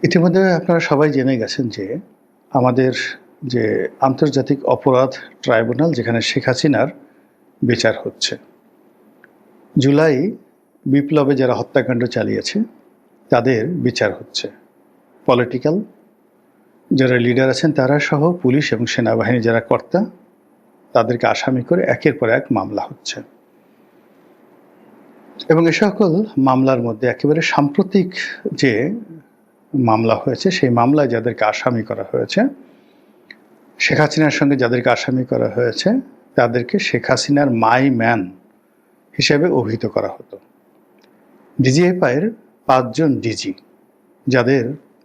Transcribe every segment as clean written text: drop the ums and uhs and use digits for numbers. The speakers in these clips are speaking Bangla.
ইতিমধ্যে আপনারা সবাই জেনে গেছেন যে আমাদের যে আন্তর্জাতিক অপরাধ ট্রাইব্যুনাল যেখানে শেখ হাসিনার বিচার হচ্ছে। জুলাই বিপ্লবে যারা হত্যাকাণ্ড চালিয়েছে তাদের বিচার হচ্ছে। পলিটিক্যাল যারা লিডার আছেন তারা সহ পুলিশ এবং সেনাবাহিনী যারা কর্তা তাদেরকে আসামি করে একের পর এক মামলা হচ্ছে। এবং এ সকল মামলার মধ্যে একেবারে সাম্প্রতিক যে মামলা হয়েছে সেই মামলায় যাদেরকে আসামি করা হয়েছে, শেখ হাসিনার সঙ্গে যাদেরকে আসামি করা হয়েছে তাদেরকে শেখ হাসিনার মাই ম্যান হিসেবে অভিহিত করা হতো। ডিজিএফআইয়ের ৫ জন ডিজি যাদের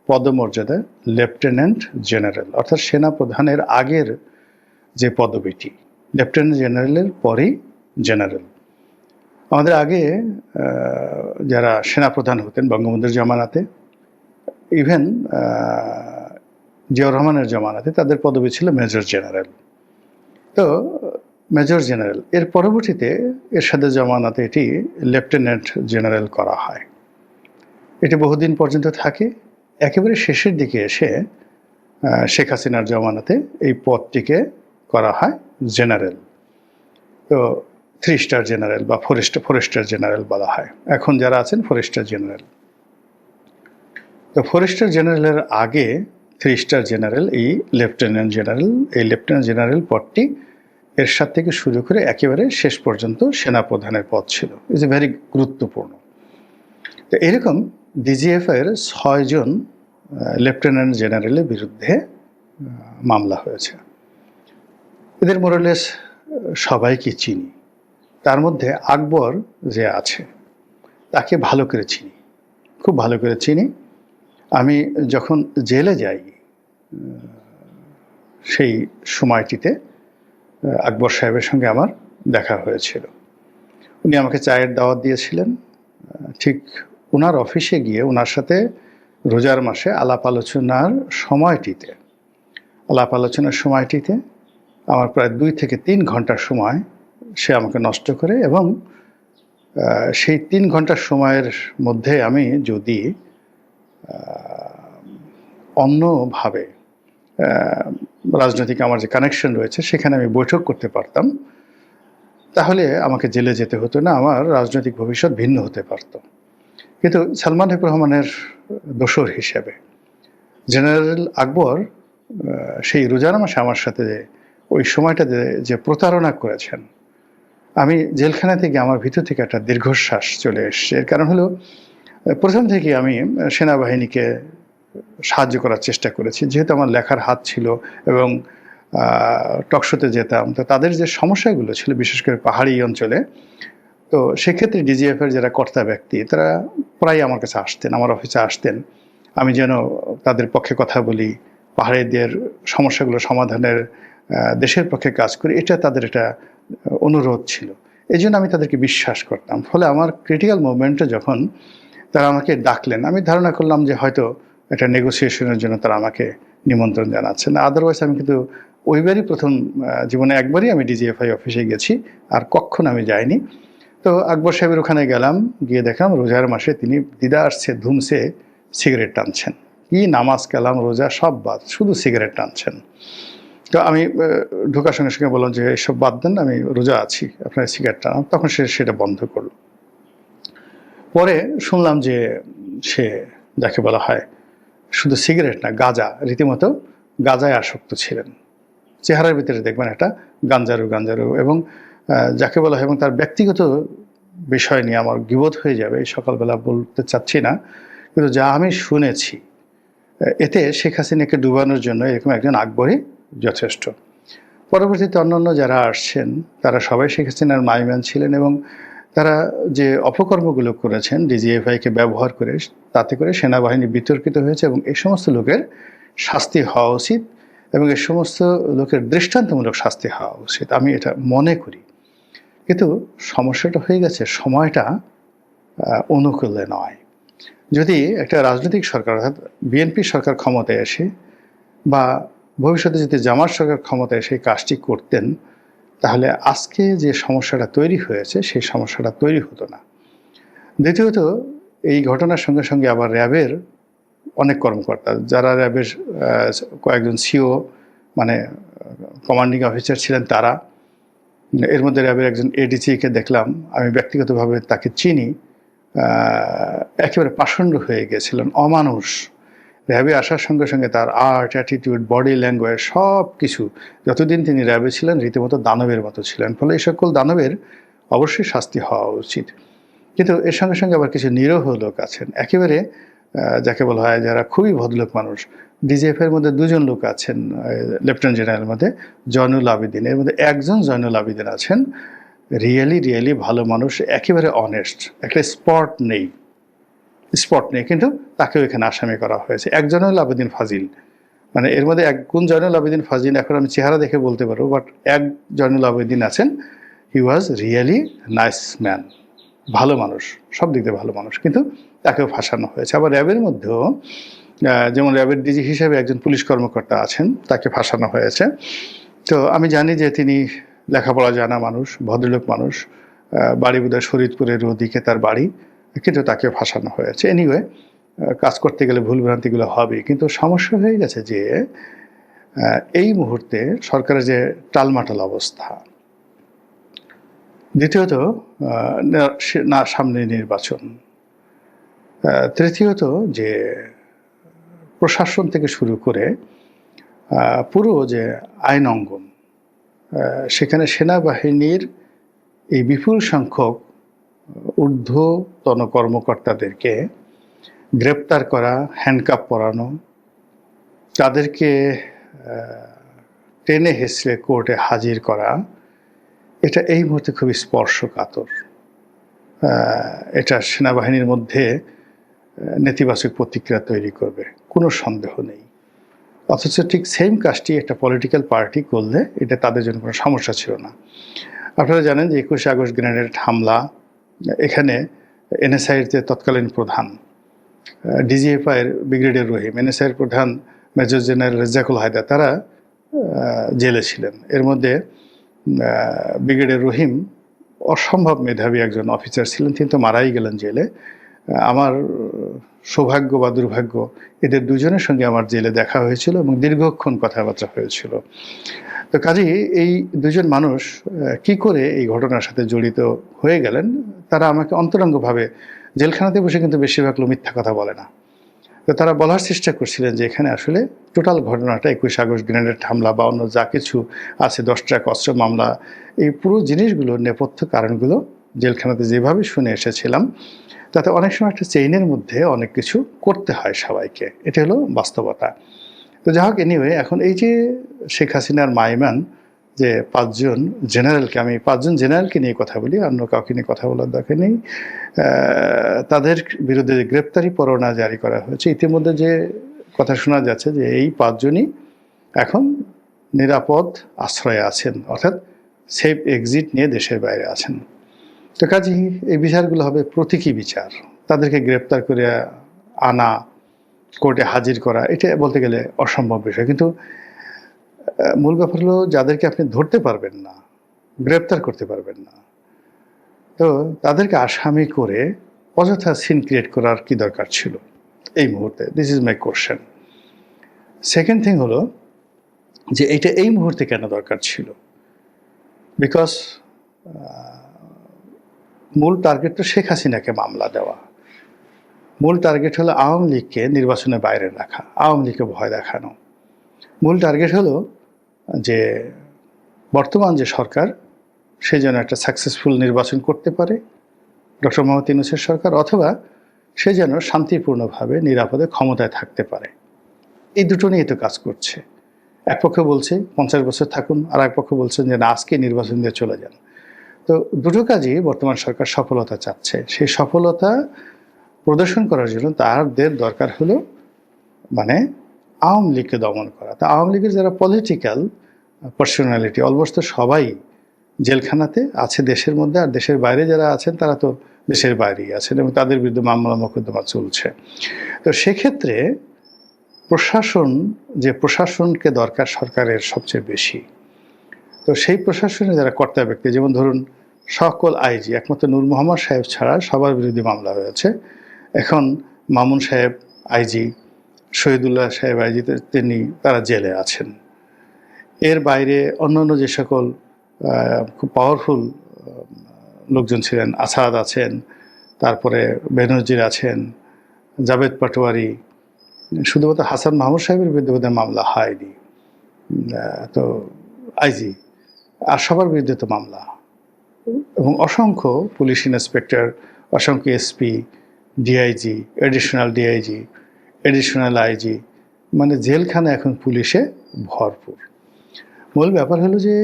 পদমর্যাদা লেফটেন্যান্ট জেনারেল, অর্থাৎ সেনা প্রধানের আগের যে পদবিটি, লেফটেন্যান্ট জেনারেলের পরেই জেনারেল। আমাদের আগে যারা সেনাপ্রধান হতেন বঙ্গবন্ধুর জমানাতে, ইভেন জিয়াউর রহমানের জমানাতে তাদের পদবি ছিল মেজর জেনারেল। তো মেজর জেনারেল এর পরবর্তীতে এরশাদের জমানাতে এটি লেফটেন্যান্ট জেনারেল করা হয়। এটি বহুদিন পর্যন্ত থাকে। একেবারে শেষের দিকে এসে শেখ হাসিনার জমানাতে এই পদটিকে করা হয় জেনারেল। তো 3 স্টার জেনারেল বা 4 স্টার জেনারেল বলা হয়। এখন যারা আছেন 4 স্টার জেনারেল। তো 4 স্টার জেনারেলের আগে 3 স্টার জেনারেল এই লেফটেন্যান্ট জেনারেল। এই লেফটেন্যান্ট জেনারেল পদটি এরশাদ থেকে শুরু করে একেবারে শেষ পর্যন্ত সেনাপ্রধানের পদ ছিল। ইজ এ ভেরি গুরুত্বপূর্ণ। তো এরকম ডিজিএফআইয়ের 6 জন লেফটেন্যান্ট জেনারেলের বিরুদ্ধে মামলা হয়েছে। এদের মোরালেস সবাইকে চিনি। তার মধ্যে আকবর যে আছে তাকে ভালো করে চিনি, খুব ভালো করে চিনি। আমি যখন জেলে যাই সেই সময়টিতে আকবর সাহেবের সঙ্গে আমার দেখা হয়েছিল। উনি আমাকে চায়ের দাওয়াত দিয়েছিলেন। ঠিক ওনার অফিসে গিয়ে ওনার সাথে রোজার মাসে আলাপ আলোচনার সময়টিতে আমার প্রায় 2 থেকে 3 ঘন্টার সময় সে আমাকে নষ্ট করে, এবং সেই 3 ঘন্টার সময়ের মধ্যে আমি যদি অন্যভাবে রাজনৈতিক আমার যে কানেকশন রয়েছে সেখানে আমি বৈঠক করতে পারতাম, তাহলে আমাকে জেলে যেতে হতো না, আমার রাজনৈতিক ভবিষ্যৎ ভিন্ন হতে পারত। কিন্তু সালমান এফ রহমানের দোসর হিসেবে জেনারেল আকবর সেই রোজার মাসে আমার সাথে ওই সময়টাতে যে প্রতারণা করেছেন, আমি জেলখানা থেকে আমার ভিতর থেকে একটা দীর্ঘশ্বাস চলে এসছে। এর কারণ হলো, প্রথম থেকে আমি সেনাবাহিনীকে সাহায্য করার চেষ্টা করেছি, যেহেতু আমার লেখার হাত ছিল এবং টকশোতে যেতাম। তো তাদের যে সমস্যাগুলো ছিল বিশেষ করে পাহাড়ি অঞ্চলে, তো সেক্ষেত্রে ডিজিএফের যারা কর্তা ব্যক্তি তারা প্রায় আমার কাছে আসতেন, আমার অফিসে আসতেন, আমি যেন তাদের পক্ষে কথা বলি, পাহাড়িদের সমস্যাগুলো সমাধানের দেশের পক্ষে কাজ করি, এটা তাদের একটা অনুরোধ ছিল। এই জন্য আমি তাদেরকে বিশ্বাস করতাম। ফলে আমার ক্রিটিক্যাল মোমেন্টে যখন তারা আমাকে ডাকলেন, আমি ধারণা করলাম যে হয়তো একটা নেগোসিয়েশনের জন্য তারা আমাকে নিমন্ত্রণ জানাচ্ছেন। আদারওয়াইজ আমি কিন্তু ওইবারই প্রথম জীবনে একবারই আমি ডিজিএফআই অফিসে গেছি, আর কখনো আমি যাইনি। তো আকবর সাহেবের ওখানে গেলাম, গিয়ে দেখলাম রোজার মাসে তিনি দিদারসে ধুমসে সিগারেট টানছেন। কি নামাজ কালাম রোজা সব বাদ, শুধু সিগারেট টানছেন। তো আমি ঢোকার সঙ্গে সঙ্গে বললাম যে এসব বাদ দেন, আমি রোজা আছি, আপনার সিগারেট টানান। তখন সে সেটা বন্ধ করলো। পরে শুনলাম যে সে যাকে বলা হয় শুধু সিগারেট না, গাঁজা, রীতিমতো গাঁজায় আসক্ত ছিলেন। চেহারার ভিতরে দেখবেন একটা গাঞ্জারু, এবং যাকে বলা হয়, এবং তার ব্যক্তিগত বিষয় নিয়ে আমার গীবত হয়ে যাবে, এই সকালবেলা বলতে চাচ্ছি না, কিন্তু যা আমি শুনেছি এতে শেখ হাসিনাকে ডুবানোর জন্য এরকম একজন আকবরই যথেষ্ট। পরবর্তীতে অন্যান্য যারা আসছেন তারা সবাই শেখ হাসিনার মাইম্যান ছিলেন, এবং তারা যে অপকর্মগুলো করেছেন ডিজিএফআইকে ব্যবহার করে, তাতে করে সেনাবাহিনী বিতর্কিত হয়েছে, এবং এই সমস্ত লোকের শাস্তি হওয়া উচিত, এবং এই সমস্ত লোকের দৃষ্টান্তমূলক শাস্তি হওয়া উচিত, আমি এটা মনে করি। কিন্তু সমস্যাটা হয়ে গেছে সময়টা অনুকূলে নয়। যদি একটা রাজনৈতিক সরকার, অর্থাৎ বিএনপি সরকার ক্ষমতায় এসে, বা ভবিষ্যতে যদি জামাত সরকার ক্ষমতায় এসে কাজটি করতেন, তাহলে আজকে যে সমস্যাটা তৈরি হয়েছে সেই সমস্যাটা তৈরি হতো না। দ্বিতীয়ত, এই ঘটনার সঙ্গে সঙ্গে আবার র্যাবের অনেক কর্মকর্তা যারা র্যাবের কয়েকজন সিও মানে কমান্ডিং অফিসার ছিলেন তারা, এর মধ্যে র্যাবের একজন এডিসিকে দেখলাম, আমি ব্যক্তিগতভাবে তাকে চিনি, একেবারে পাষণ্ড হয়ে গেছিলেন, অমানুষ। র্যাবে আসার সঙ্গে সঙ্গে তার আর্ট, অ্যাটিটিউড, বডি ল্যাঙ্গুয়েজ সব কিছু, যতদিন তিনি র্যাবে ছিলেন রীতিমতো দানবের মতো ছিলেন। ফলে এই সকল দানবের অবশ্যই শাস্তি হওয়া উচিত। কিন্তু এর সঙ্গে সঙ্গে আবার কিছু নিরীহ লোক আছেন, একেবারে যাকে বলা হয় যারা খুবই ভদ্রলোক মানুষ। ডিজিএফের মধ্যে দুজন লোক আছেন, লেফটেন্যান্ট জেনারেলের মধ্যে জয়নুল আবেদিন, এর মধ্যে একজন জয়নুল আবেদিন আছেন রিয়েলি ভালো মানুষ, একেবারে অনেস্ট, একটা স্পট নেই, কিন্তু তাকেও এখানে আসামি করা হয়েছে। এক জয়নুল আবেদিন ফাজিল, মানে এর মধ্যে এক গুণ জয়নুল আবেদিন ফাজিল, এখন আমি চেহারা দেখে বলতে পারবো, বাট এক জয়নুল আবেদিন আছেন, হি ওয়াজ রিয়েলি নাইস ম্যান, ভালো মানুষ, সব দিক দিয়ে ভালো মানুষ, কিন্তু তাকেও ফাঁসানো হয়েছে। আবার র্যাবের মধ্যেও যেমন র্যাবের ডিজি হিসেবে একজন পুলিশ কর্মকর্তা আছেন, তাকে ফাঁসানো হয়েছে। তো আমি জানি যে তিনি লেখাপড়া জানা মানুষ, ভদ্রলোক মানুষ, বাড়ি বোধহয় শরীদপুরের ওদিকে তার বাড়ি, কিন্তু তাকে ফাঁসানো হয়েছে। এনিওয়ে, কাজ করতে গেলে ভুলভ্রান্তিগুলো হবে, কিন্তু সমস্যা হয়ে গেছে যে এই মুহূর্তে সরকারের যে টালমাটাল অবস্থা, দ্বিতীয়ত না সামনে নির্বাচন, তৃতীয়ত যে প্রশাসন থেকে শুরু করে পুরো যে আইন অঙ্গন, সেখানে সেনাবাহিনীর এই বিপুল সংখ্যক ঊর্ধ্বতন কর্মকর্তাদেরকে গ্রেপ্তার করা, হ্যান্ডকাপ পরানো, তাদেরকে টেনে হেঁচড়ে কোর্টে হাজির করা, এটা এই মুহূর্তে খুবই স্পর্শকাতর। এটা সেনাবাহিনীর মধ্যে নেতিবাচক প্রতিক্রিয়া তৈরি করবে, কোনো সন্দেহ নেই। অথচ ঠিক সেম কাজটি একটা পলিটিক্যাল পার্টি করলে এটা তাদের জন্য কোনো সমস্যা ছিল না। আপনারা জানেন যে 21 আগস্ট গ্রেনেড হামলা, এখানে এনএসআইয়ের যে তৎকালীন প্রধান, ডিজিএফআইয়ের ব্রিগেডিয়ার রহিম, এনএসআইয়ের প্রধান মেজর জেনারেল রেজ্জাকুল হায়দার, তারা জেলে ছিলেন। এর মধ্যে ব্রিগেডিয়ার রহিম অসম্ভব মেধাবী একজন অফিসার ছিলেন, তিনি তো মারাই গেলেন জেলে। আমার সৌভাগ্য বা দুর্ভাগ্য, এদের দুজনের সঙ্গে আমার জেলে দেখা হয়েছিল এবং দীর্ঘক্ষণ কথাবার্তা হয়েছিল। তো কাজেই এই দুজন মানুষ কি করে এই ঘটনার সাথে জড়িত হয়ে গেলেন, তারা আমাকে অন্তরঙ্গভাবে, জেলখানাতে বসে কিন্তু বেশিরভাগ লোক মিথ্যা কথা বলে না, তো তারা বলার চেষ্টা করছিলেন যে এখানে আসলে টোটাল ঘটনাটা 21 আগস্ট গ্রেনেড হামলা বা অন্য যা কিছু আছে, 10 ট্রাক অস্ত্র মামলা, এই পুরো জিনিসগুলোর নেপথ্য কারণগুলো জেলখানাতে যেভাবে শুনে এসেছিলাম, তাতে অনেক সময় একটা চেইনের মধ্যে অনেক কিছু করতে হয় সবাইকে, এটা হলো বাস্তবতা। তো যাই হোক, এনিওয়ে, এখন এই যে শেখ হাসিনার মাইমান যে 5 জন জেনারেলকে, আমি 5 জন জেনারেলকে নিয়ে কথা বলি, অন্য কাউকে নিয়ে কথা বলার দরকার নেই, তাদের বিরুদ্ধে গ্রেপ্তারি পরোয়ানা জারি করা হয়েছে। ইতিমধ্যে যে কথা শোনা যাচ্ছে যে এই 5 জনই এখন নিরাপদ আশ্রয়ে আছেন, অর্থাৎ সেফ এক্সিট নিয়ে দেশের বাইরে আছেন। তো কাজেই এই বিচারগুলো হবে প্রতীকী বিচার, তাদেরকে গ্রেপ্তার করে আনা, কোর্টে হাজির করা, এটা বলতে গেলে অসম্ভব বিষয়। কিন্তু মূল ব্যাপার হলো যাদেরকে আপনি ধরতে পারবেন না, গ্রেপ্তার করতে পারবেন না, তো তাদেরকে আসামি করে অযথা সিন ক্রিয়েট করার কি দরকার ছিল এই মুহূর্তে? This is my question. Second thing হলো যে এটা এই মুহূর্তে কেন দরকার ছিল? বিকজ মূল টার্গেট তো শেখ হাসিনাকে মামলা দেওয়া, মূল টার্গেট হলো আওয়ামী লীগকে নির্বাচনের বাইরে রাখা, আওয়ামী লীগকে ভয় দেখানো। মূল টার্গেট হলো যে বর্তমান যে সরকার, সে যেন একটা সাকসেসফুল নির্বাচন করতে পারে, ডক্টর মোহাম্মদ ইউনূসের সরকার, অথবা সে যেন শান্তিপূর্ণভাবে নিরাপদে ক্ষমতায় থাকতে পারে। এই দুটো নিয়ে তো কাজ করছে। এক পক্ষ বলছে 50 বছর থাকুন, আর এক পক্ষ বলছেন যে না, আজকে নির্বাচন দিয়ে চলে যান। তো দুটো কাজই বর্তমান সরকার সফলতা চাচ্ছে। সেই সফলতা প্রদর্শন করার জন্য তাদের দরকার হলো মানে আওয়ামী লীগকে দমন করা। তা আওয়ামী লীগের যারা পলিটিক্যাল পার্সোনালিটি, অলমোস্ট তো সবাই জেলখানাতে আছে দেশের মধ্যে, আর দেশের বাইরে যারা আছেন তারা তো দেশের বাইরেই আছেন এবং তাদের বিরুদ্ধে মামলা মোকদ্দমা চলছে। তো সেক্ষেত্রে প্রশাসনকে দরকার সরকারের সবচেয়ে বেশি। তো সেই প্রশাসনে যারা কর্তা ব্যক্তি, যেমন ধরুন সকল আইজি, একমাত্র নূর মোহাম্মদ সাহেব ছাড়া সবার বিরুদ্ধে মামলা হয়েছে। এখন মামুন সাহেব আইজি, শহীদুল্লাহ সাহেব আইজি তারা জেলে আছেন। এর বাইরে অন্যান্য যে সকল খুব পাওয়ারফুল লোকজন ছিলেন, আসাদ আছেন, তারপরে বেনজির আছেন, জাভেদ পাটোয়ারি, শুধুমাত্র হাসান মাহমুদ সাহেবের বিরুদ্ধে বোধহয় মামলা হয়নি, তো আইজি আর সবার বিরুদ্ধে তো মামলা, এবং অসংখ্য পুলিশ ইন্সপেক্টর, অসংখ্য SP, DIG, additional DIG, additional IG, মানে জেলখানা এখন পুলিশে ভরপুর। মূল ব্যাপার হলো যে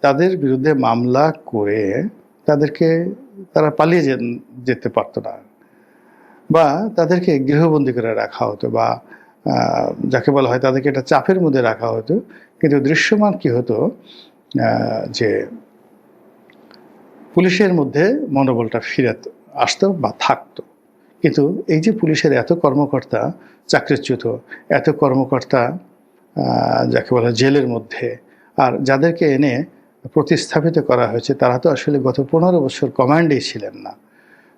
তাদের বিরুদ্ধে মামলা করে তারা পালিয়ে যেতে পারতো না, বা তাদেরকে গৃহবন্দী করে রাখা হতো, বা যাকে বলা হয় তাদেরকে একটা চাপের মধ্যে রাখা হতো। কিন্তু দৃশ্যমান কি হতো যে পুলিশের মধ্যে মনোবলটা ফিরে আসতো বা থাকতো। কিন্তু এই যে পুলিশের এত কর্মকর্তা চাকরিচ্যুত, এত কর্মকর্তা যাকে বলা জেলের মধ্যে, আর যাদেরকে এনে প্রতিস্থাপিত করা হয়েছে তারা তো আসলে গত 15 বছর কমান্ডেই ছিলেন না।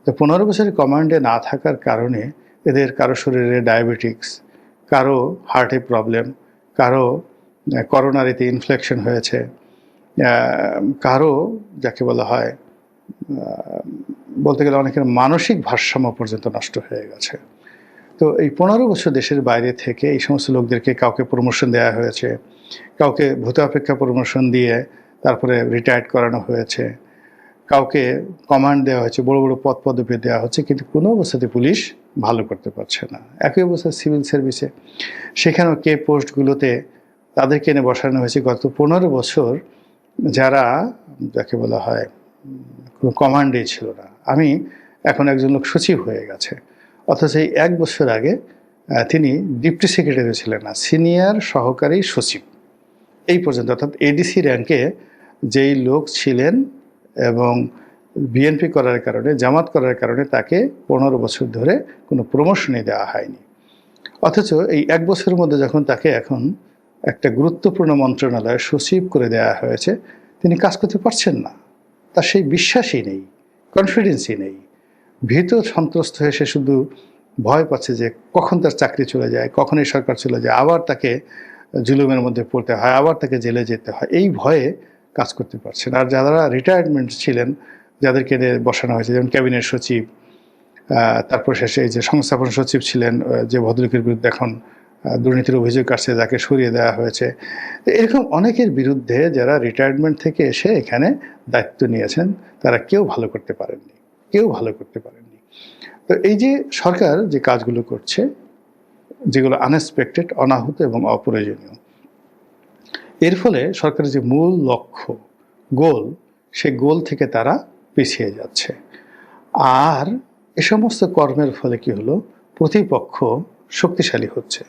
তো 15 বছরের কমান্ডে না থাকার কারণে এদের কারো শরীরে ডায়াবেটিক্স, কারো হার্টে প্রবলেম, কারো করোনারিতে ইনফেকশন হয়েছে, কারো যাকে বলা হয় বলতে গেলে অনেকের মানসিক ভারসাম্য পর্যন্ত নষ্ট হয়ে গেছে। তো এই 15 বছর দেশের বাইরে থেকে এই সমস্ত লোকদেরকে কাউকে প্রমোশন দেওয়া হয়েছে, কাউকে ভূতাপেক্ষা প্রমোশন দিয়ে তারপরে রিটায়ার্ড করানো হয়েছে, কাউকে কমান্ড দেওয়া হয়েছে, বড় বড় পদ পদবি দেওয়া হচ্ছে, কিন্তু কোনো অবস্থাতে পুলিশ ভালো করতে পারছে না। একই অবস্থা সিভিল সার্ভিসে, সেখানেও কে পোস্টগুলোতে তাদেরকে এনে বসানো হয়েছে গত 15 বছর যারা যাকে বলা হয় কোনো কমান্ডেই ছিল না। এখন একজন লোক সচিব হয়ে গেছে, অথচ এই 1 বছর আগে তিনি ডিপটি সেক্রেটারি ছিলেন না, সিনিয়র সহকারী সচিব এই পর্যন্ত, অর্থাৎ এডিসি র্যাঙ্কে যেই লোক ছিলেন এবং বিএনপি করার কারণে, জামাত করার কারণে তাকে 15 বছর ধরে কোনো প্রমোশনই দেওয়া হয়নি। অথচ এই 1 বছরের মধ্যে যখন তাকে এখন একটা গুরুত্বপূর্ণ মন্ত্রণালয়ে সচিব করে দেওয়া হয়েছে, তিনি কাজ করতে পারছেন না। তার সেই বিশ্বাসই নেই, কনফিডেন্সই নেই, ভীত সন্ত্রস্ত হয়ে সে শুধু ভয় পাচ্ছে যে কখন তার চাকরি চলে যায়, কখন এই সরকার চলে যায়, আবার তাকে জুলুমের মধ্যে পড়তে হয়, আবার তাকে জেলে যেতে হয়, এই ভয়ে কাজ করতে পারছে না। আর যারা রিটায়ারমেন্ট ছিলেন, যাদেরকে বসানো হয়েছে, যেমন ক্যাবিনেট সচিব, তারপর শেষে এই যে সংস্থাপন সচিব ছিলেন যে ভদ্রলোকের বিরুদ্ধে এখন দুর্নীতির অভিযোগ আসছে, যাকে সরিয়ে দেওয়া হয়েছে, এরকম অনেকের বিরুদ্ধে যারা রিটায়ারমেন্ট থেকে এসে এখানে দায়িত্ব নিয়েছেন তারা কেউ ভালো করতে পারেননি, কেউ ভালো করতে পারেননি। তো এই যে সরকার যে কাজগুলো করছে, যেগুলো আনএক্সপেক্টেড, অনাহুত এবং অপ্রয়োজনীয়, এর ফলে সরকারের যে মূল লক্ষ্য গোল, সেই গোল থেকে তারা পিছিয়ে যাচ্ছে। আর এ সমস্ত কর্মের ফলে কি হলো, প্রতিপক্ষ শক্তিশালী হচ্ছে,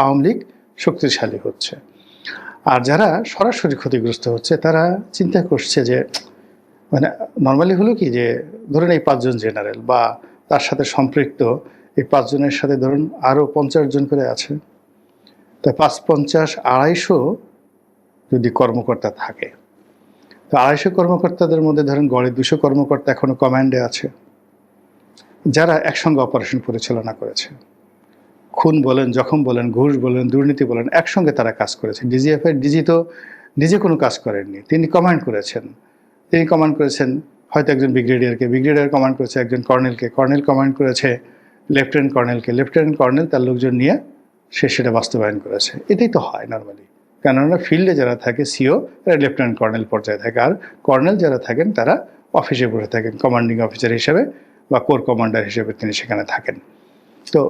আওয়ামী লীগ শক্তিশালী হচ্ছে, আর যারা সরাসরি ক্ষতিগ্রস্ত হচ্ছে তারা চিন্তা করছে যে মানে নর্মালি হলো কি যে ধরুন এই 5 জন জেনারেল বা তার সাথে সম্পৃক্ত এই 5 জনের সাথে ধরুন আরও 50 জন করে আছে, তা 5, 50, 250 যদি কর্মকর্তা থাকে, তো 250 কর্মকর্তাদের মধ্যে ধরেন গড়ে 200 কর্মকর্তা এখনো কমান্ডে আছে, যারা একসঙ্গে অপারেশন পরিচালনা করেছে। খুন বলেন, জখম বলেন, ঘুষ বলেন, দুর্নীতি বলেন, একসঙ্গে তারা কাজ করেছে। ডিজিএফআই ডিজি তো নিজে কোনো কাজ করেননি, তিনি কমান্ড করেছেন। তিনি কমান্ড করেছেন হয়তো একজন ব্রিগেডিয়ারকে, ব্রিগেডিয়ার কমান্ড করেছে একজন কর্নেলকে, কর্নেল কমান্ড করেছে লেফটেন্যান্ট কর্নেলকে, লেফটেন্যান্ট কর্নেল তার লোকজন নিয়ে সেটা বাস্তবায়ন করেছে। এটাই তো হয় নর্মালি, কেননা ফিল্ডে যারা থাকে সিও তারা লেফটেন্যান্ট কর্নেল পর্যায়ে থাকে, আর কর্নেল যারা থাকেন তারা অফিসে বসে থাকেন, কমান্ডিং অফিসার হিসেবে বা কোর কমান্ডার হিসেবে তিনি সেখানে থাকেন। তো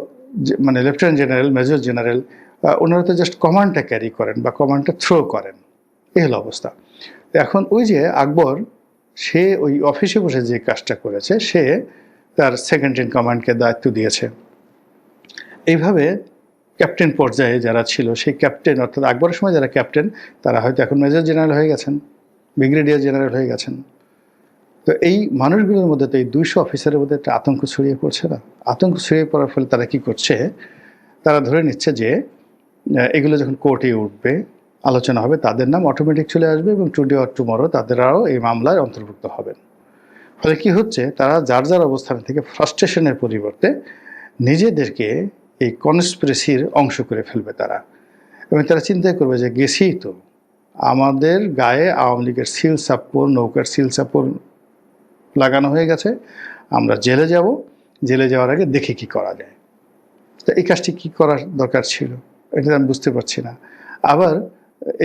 মানে লেফটেন্যান্ট জেনারেল, মেজর জেনারেল, ওনারা তো জাস্ট কমান্ডটা ক্যারি করেন বা কমান্ডটা থ্রো করেন, এই হলো অবস্থা। এখন ওই যে আকবর, সে ওই অফিসে বসে যে কাজটা করেছে, সে তার সেকেন্ড ইন কমান্ডকে দায়িত্ব দিয়েছে। এইভাবে ক্যাপ্টেন পর্যায়ে যারা ছিল, সেই ক্যাপ্টেন অর্থাৎ আকবরের সময় যারা ক্যাপ্টেন, তারা হয়তো এখন মেজর জেনারেল হয়ে গেছেন, ব্রিগেডিয়ার জেনারেল হয়ে গেছেন। তো এই মানুষগুলোর মধ্যে তো এই 200 অফিসারের মধ্যে একটা আতঙ্ক ছড়িয়ে পড়ছে না? আতঙ্ক ছড়িয়ে পড়ার ফলে তারা কি করছে, তারা ধরে নিচ্ছে যে এগুলো যখন কোর্টে উঠবে, আলোচনা হবে, তাদের নাম অটোমেটিক চলে আসবে এবং টুডে অর টুমরো তাদেরও এই মামলায় অন্তর্ভুক্ত হবেন। ফলে কি হচ্ছে, তারা যার যার অবস্থান থেকে ফ্রাস্ট্রেশনের পরিবর্তে নিজেদেরকে এই কনস্পিরেসির অংশ করে ফেলবে তারা, এবং তারা চিন্তা করবে যে গেছি তো, আমাদের গায়ে আওয়ামী লীগের সিল সাপ্পর, নৌকার সিল সাপ্পর লাগানো হয়ে গেছে, আমরা জেলে যাব, জেলে যাওয়ার আগে দেখি কি করা যায়। তো এই কাজটি কী করার দরকার ছিল, এটা আমি বুঝতে পারছি না। আবার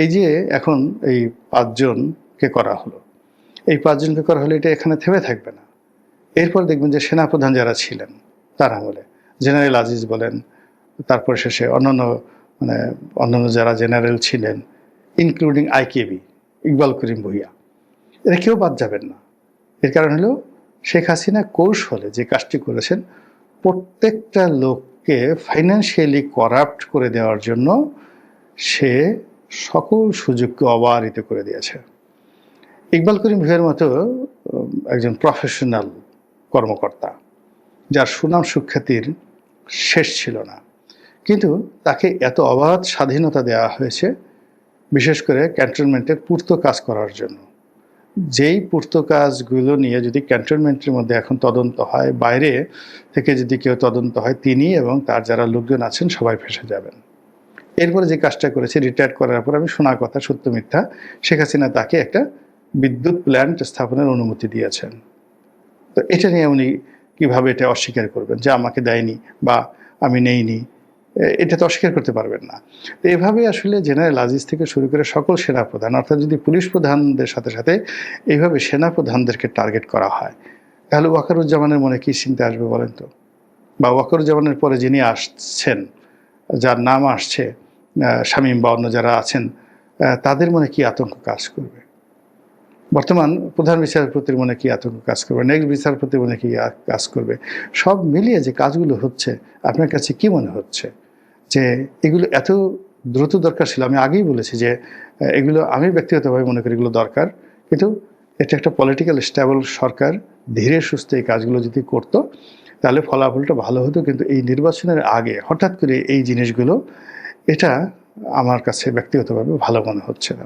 এই যে এখন এই 5 জনকে করা হলো, এই 5 জনকে করা হলে এটা এখানে থেমে থাকবে না। এরপর দেখবেন যে সেনাপ্রধান যারা ছিলেন তার আমলে, জেনারেল আজিজ বলেন, তারপরে শেষে অন্যান্য যারা জেনারেল ছিলেন, ইনক্লুডিং আইকেবি, ইকবাল করিম ভূঁইয়া, এরা কেউ বাদ যাবেন না। এর কারণ হলো শেখ হাসিনা কৌশলে যে কাজটি করেছেন, প্রত্যেকটা লোককে ফাইন্যান্সিয়ালি করাপ্ট করে দেওয়ার জন্য সে সকল সুযোগকে অবারিত করে দিয়েছে। ইকবাল করিম ভূঁইয়ার মতো একজন প্রফেশনাল কর্মকর্তা, যার সুনাম সুখ্যাতির শেষ ছিল না, কিন্তু তাকে এত অবাধ স্বাধীনতা দেওয়া হয়েছে, বিশেষ করে ক্যান্টনমেন্টের পূর্ত কাজ করার জন্য। যেই পূর্ত কাজগুলো নিয়ে যদি ক্যান্টনমেন্টের মধ্যে এখন তদন্ত হয়, বাইরে থেকে যদি কেউ তদন্ত হয়, তিনি এবং তার যারা লোকজন আছেন সবাই ফেঁসে যাবেন। এরপরে যে কাজটা করেছে, রিটায়ার করার পর, আমি শোনা কথা সত্য মিথ্যা, শেখ হাসিনা তাকে একটা বিদ্যুৎ প্ল্যান্ট স্থাপনের অনুমতি দিয়েছেন। তো এটা নিয়ে উনি কীভাবে এটা অস্বীকার করবেন যে আমাকে দেয়নি বা আমি নেইনি? এটা তো অস্বীকার করতে পারবেন না। তো এভাবে আসলে জেনারেল আজিজ থেকে শুরু করে সকল সেনাপ্রধান, অর্থাৎ যদি পুলিশ প্রধানদের সাথে সাথে এইভাবে সেনাপ্রধানদেরকে টার্গেট করা হয়, তাহলে ওয়াকারুজ্জামানের মনে কী চিন্তা আসবে বলেন তো? বা ওয়াকারুজ্জামানের পরে যিনি আসছেন, যার নাম আসছে শামীম বা অন্য যারা আছেন, তাদের মনে কী আতঙ্ক কাজ করবে? বর্তমান প্রধান বিচারপতির মনে কী আতঙ্ক কাজ করবে? নেক্সট বিচারপতির মনে কী কাজ করবে? সব মিলিয়ে যে কাজগুলো হচ্ছে, আপনার কাছে কি মনে হচ্ছে যে এগুলো এত দ্রুত দরকার ছিল? আমি আগেই বলেছি যে এগুলো, আমি ব্যক্তিগতভাবে মনে করি এগুলো দরকার, কিন্তু এটা একটা পলিটিক্যাল স্টেবল সরকার ধীরে সুস্থে এই কাজগুলো যদি করতো, তাহলে ফলাফলটা ভালো হতো। কিন্তু এই নির্বাচনের আগে হঠাৎ করে এই জিনিসগুলো, এটা আমার কাছে ব্যক্তিগতভাবে ভালো মনে হচ্ছে না।